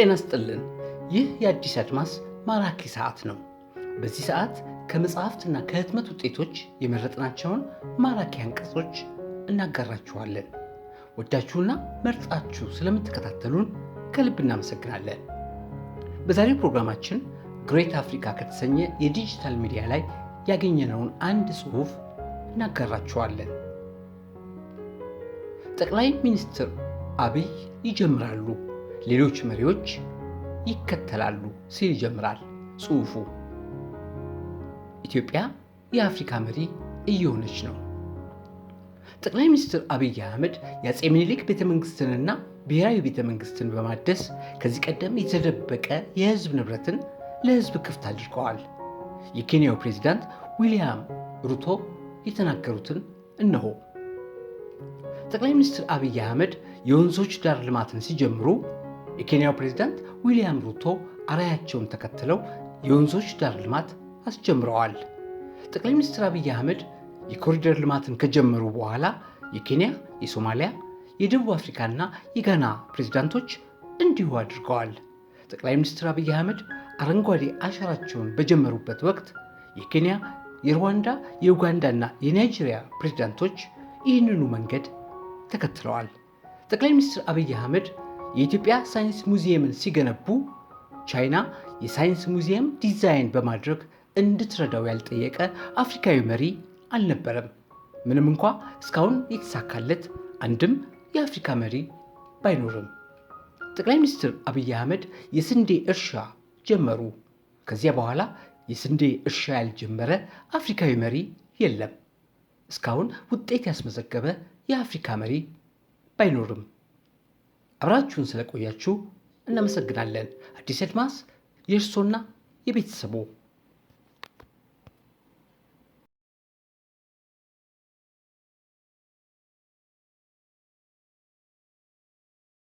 ጤና ይስጥልን። ይህ የአዲስ አድማስ ማራኪ ሰዓት ነው። በዚህ ሰዓት ከመጽሐፍትና ከህትመት ውጤቶች የመረጥናቸውን ማራኪ አንቀጾች እናጋራችኋለን። ወዳችሁና መርጣችሁ ስለምትከታተሉን ከልብ እናመሰግናለን። በዛሬው ፕሮግራማችን ግሬት አፍሪካ ከተሰኘ የዲጂታል ሚዲያ ላይ ያገኘነውን አንድ ጽሑፍ እናጋራችኋለን። ጠቅላይ ሚኒስትር አብይ ይጀምራሉ፣ ሌሎች መሪዎች ይከተላሉ ሲል ይጀምራል ጽሑፉ። ኢትዮጵያ የአፍሪካ መሪ እየሆነች ነው። ጠቅላይ ሚኒስትር አብይ አህመድ የአፄ ምኒልክ ቤተመንግስትንና ብሔራዊ ቤተመንግስትን በማደስ ከዚህ ቀደም የተደበቀ የህዝብ ንብረትን ለህዝብ ክፍት አድርገዋል። የኬንያው ፕሬዝዳንት ዊልያም ሩቶ የተናገሩትን እነሆ። ጠቅላይ ሚኒስትር አብይ አህመድ የወንዞች ዳር ልማትን ሲጀምሩ የኬንያው ፕሬዝዳንት ዊልያም ሩቶ አርአያቸውን ተከትለው የወንዞች ዳር ልማት አስጀምረዋል። ጠቅላይ ሚኒስትር አብይ አህመድ የኮሪደር ልማትን ከጀመሩ በኋላ የኬንያ፣ የሶማሊያ፣ የደቡብ አፍሪካና የጋና ፕሬዝዳንቶች እንዲሁ አድርገዋል። ጠቅላይ ሚኒስትር አብይ አህመድ አረንጓዴ አሻራቸውን በጀመሩበት ወቅት የኬንያ፣ የሩዋንዳ፣ የኡጋንዳና የናይጄሪያ ፕሬዝዳንቶች ይህንኑ መንገድ ተከትለዋል። ጠቅላይ ሚኒስትር አብይ አህመድ የኢትዮጵያ ሳይንስ ሙዚየምን ሲገነቡ ቻይና የሳይንስ ሙዚየም ዲዛይን በማድረግ እንድትረዳው ያልጠየቀ አፍሪካዊ መሪ አልነበረም። ምንም እንኳ እስካሁን የተሳካለት አንድም የአፍሪካ መሪ ባይኖርም። ጠቅላይ ሚኒስትር አብይ አህመድ የስንዴ እርሻ ጀመሩ። ከዚያ በኋላ የስንዴ እርሻ ያልጀመረ አፍሪካዊ መሪ የለም። እስካሁን ውጤት ያስመዘገበ የአፍሪካ መሪ ባይኖርም። አብራችሁን ስለቆያችሁ እናመሰግናለን። አዲስ አድማስ የእርሶና የቤተሰቦ